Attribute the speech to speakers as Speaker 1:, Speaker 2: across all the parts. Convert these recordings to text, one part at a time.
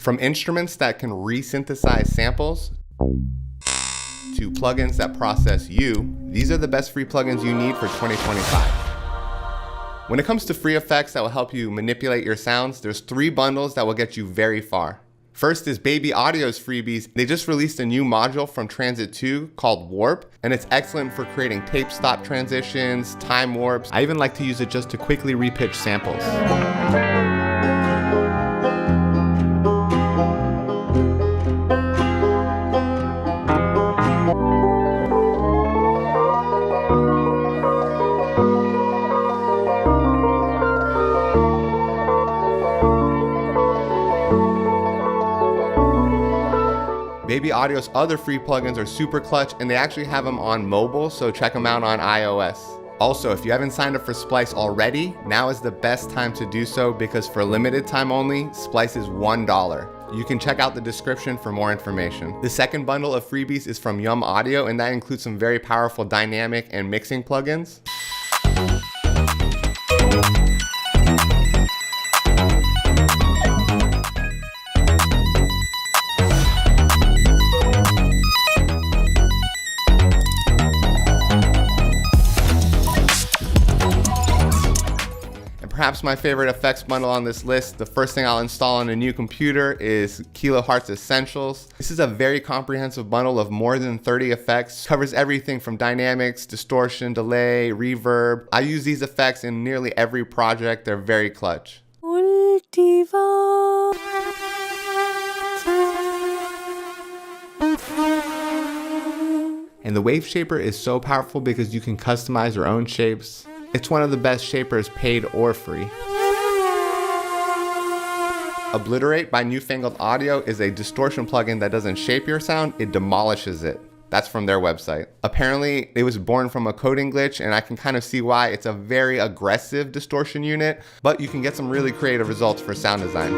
Speaker 1: From instruments that can re-synthesize samples to plugins that process you, these are the best free plugins you need for 2025. When it comes to free effects that will help you manipulate your sounds, there's 3 bundles that will get you very far. First is Baby Audio's freebies. They just released a new module from Transit 2 called Warp, and it's excellent for creating tape stop transitions, time warps. I even like to use it just to quickly repitch samples. Baby Audio's other free plugins are super clutch, and they actually have them on mobile, so check them out on iOS. Also, if you haven't signed up for Splice already, now is the best time to do so because for a limited time only, Splice is $1. You can check out the description for more information. The second bundle of freebies is from Yum Audio, and that includes some very powerful dynamic and mixing plugins. Perhaps my favorite effects bundle on this list, the first thing I'll install on a new computer is Kiloheart's Essentials. This is a very comprehensive bundle of more than 30 effects. Covers everything from dynamics, distortion, delay, reverb. I use these effects in nearly every project. They're very clutch. And the Wave Shaper is so powerful because you can customize your own shapes. It's one of the best shapers, paid or free. Obliterate by Newfangled Audio is a distortion plugin that doesn't shape your sound, it demolishes it. That's from their website. Apparently, it was born from a coding glitch, and I can kind of see why. It's a very aggressive distortion unit, but you can get some really creative results for sound design.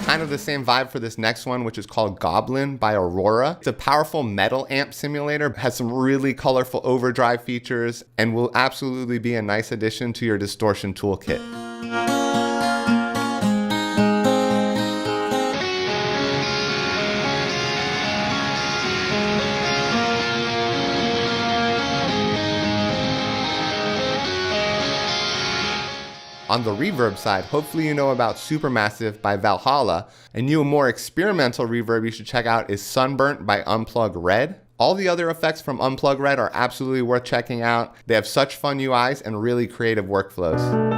Speaker 1: Kind of the same vibe for this next one, which is called Goblin by Aurora. It's a powerful metal amp simulator, has some really colorful overdrive features, and will absolutely be a nice addition to your distortion toolkit. On the reverb side, hopefully you know about Supermassive by Valhalla. A new, more experimental reverb you should check out is Sunburnt by Unplug Red. All the other effects from Unplug Red are absolutely worth checking out. They have such fun UIs and really creative workflows.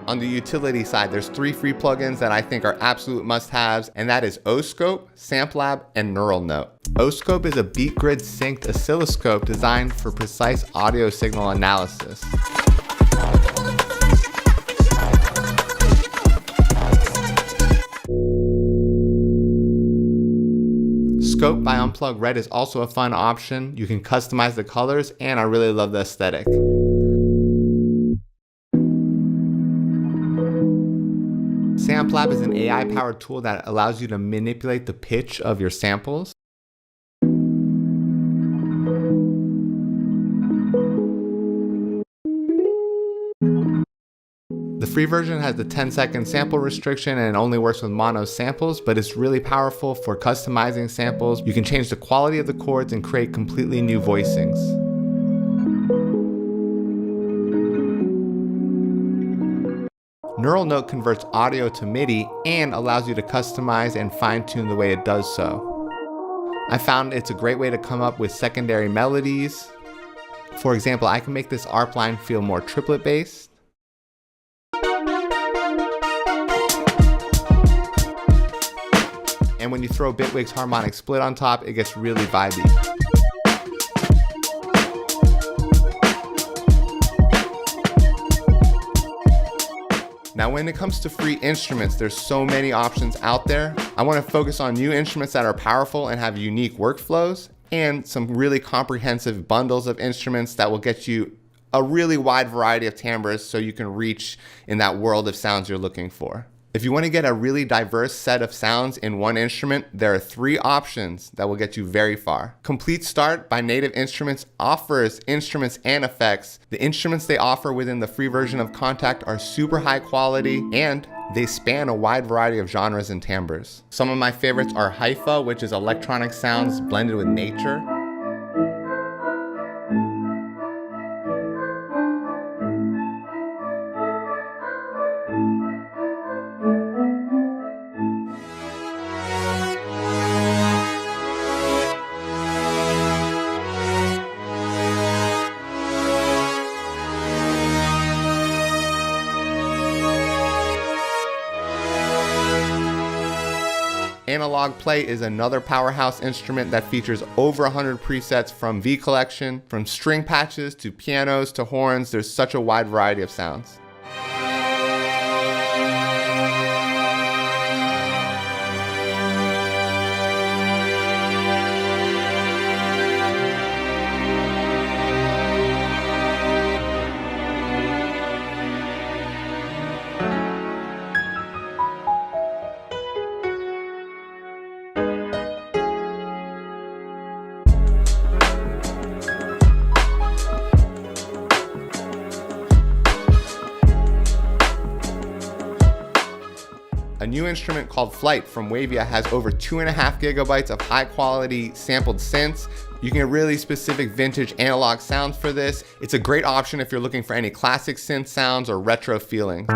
Speaker 1: On the utility side, there's 3 free plugins that I think are absolute must-haves, and that is Oscope, SampLab, and Neural Note. Oscope is a beat grid synced oscilloscope designed for precise audio signal analysis. Scope by Unplug Red is also a fun option. You can customize the colors, and I really love the aesthetic. SampLab is an AI-powered tool that allows you to manipulate the pitch of your samples. The free version has the 10-second sample restriction and it only works with mono samples, but it's really powerful for customizing samples. You can change the quality of the chords and create completely new voicings. Neural Note converts audio to MIDI and allows you to customize and fine-tune the way it does so. I found it's a great way to come up with secondary melodies. For example, I can make this ARP line feel more triplet-based. And when you throw Bitwig's harmonic split on top, it gets really vibey. Now, when it comes to free instruments, there's so many options out there. I want to focus on new instruments that are powerful and have unique workflows, and some really comprehensive bundles of instruments that will get you a really wide variety of timbres so you can reach in that world of sounds you're looking for. If you want to get a really diverse set of sounds in one instrument, there are 3 options that will get you very far. Complete Start by Native Instruments offers instruments and effects. The instruments they offer within the free version of Contact are super high quality, and they span a wide variety of genres and timbres. Some of my favorites are Haifa, which is electronic sounds blended with nature. Analog Play is another powerhouse instrument that features over 100 presets from V Collection. From string patches to pianos to horns, there's such a wide variety of sounds. A new instrument called Flight from Wavia has over 2.5 gigabytes of high quality sampled synths. You can get really specific vintage analog sounds for this. It's a great option if you're looking for any classic synth sounds or retro feelings.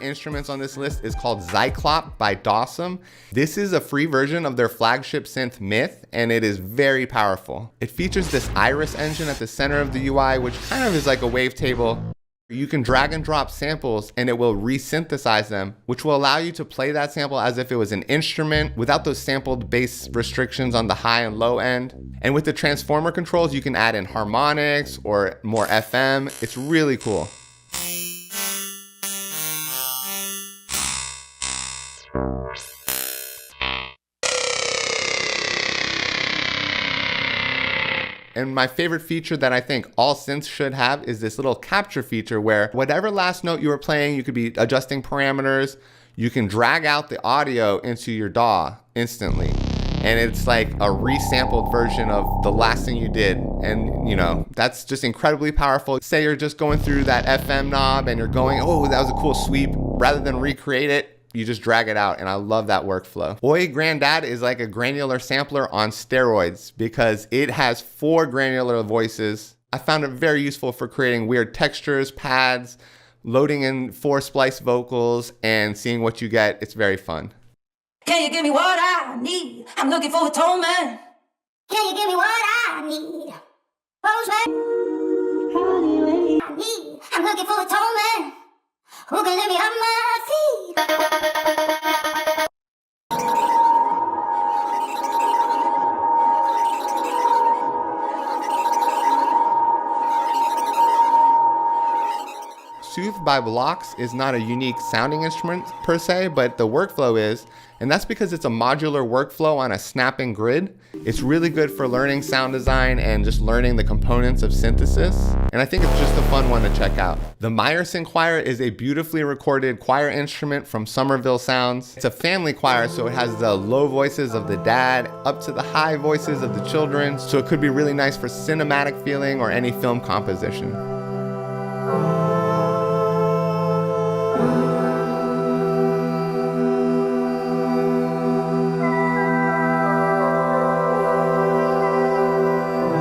Speaker 1: Instruments on this list is called Zyklop by Dawson. This is a free version of their flagship synth Myth, and it is very powerful. It features this Iris engine at the center of the UI, which kind of is like a wavetable. You can drag and drop samples and it will resynthesize them, which will allow you to play that sample as if it was an instrument without those sampled bass restrictions on the high and low end. And with the transformer controls, you can add in harmonics or more FM. It's really cool. And my favorite feature that I think all synths should have is this little capture feature where whatever last note you were playing, you could be adjusting parameters. You can drag out the audio into your DAW instantly. And it's like a resampled version of the last thing you did. And you know, that's just incredibly powerful. Say you're just going through that FM knob and you're going, oh, that was a cool sweep. Rather than recreate it, you just drag it out, and I love that workflow. Oi Granddad is like a granular sampler on steroids because it has 4 granular voices. I found it very useful for creating weird textures, pads, loading in 4 splice vocals, and seeing what you get. It's very fun.
Speaker 2: Can you give me what I need? I'm looking for atonement. Can you give me what I need? Rosemary. I'm looking for atonement. Who can let me on my feet?
Speaker 1: Soothe by Blocks is not a unique sounding instrument per se, but the workflow is, and that's because it's a modular workflow on a snapping grid. It's really good for learning sound design and just learning the components of synthesis, and I think it's just a fun one to check out. The Meyerson Choir is a beautifully recorded choir instrument from Somerville Sounds. It's a family choir, so it has the low voices of the dad up to the high voices of the children, so it could be really nice for cinematic feeling or any film composition.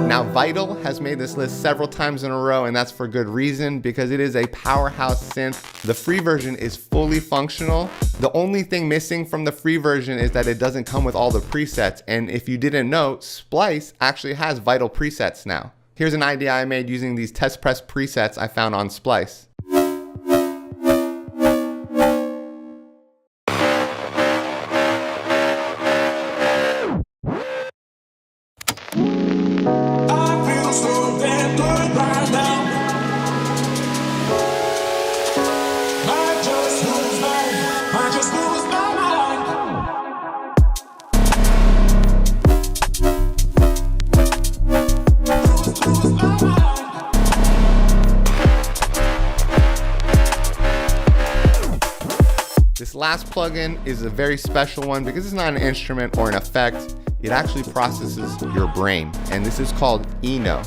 Speaker 1: Now Vital has made this list several times in a row, and that's for good reason, because it is a powerhouse synth. The free version is fully functional. The only thing missing from the free version is that it doesn't come with all the presets. And if you didn't know, Splice actually has Vital presets now. Here's an idea I made using these test press presets I found on Splice. This last plugin is a very special one because it's not an instrument or an effect. It actually processes your brain, and this is called Eno,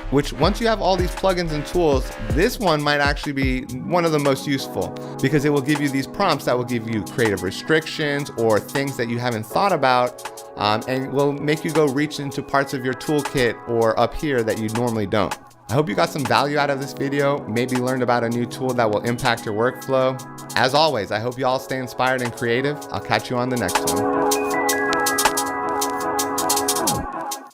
Speaker 1: which once you have all these plugins and tools, this one might actually be one of the most useful because it will give you these prompts that will give you creative restrictions or things that you haven't thought about, and will make you go reach into parts of your toolkit or up here that you normally don't. I hope you got some value out of this video, maybe learned about a new tool that will impact your workflow. As always, I hope you all stay inspired and creative. I'll catch you on the next one.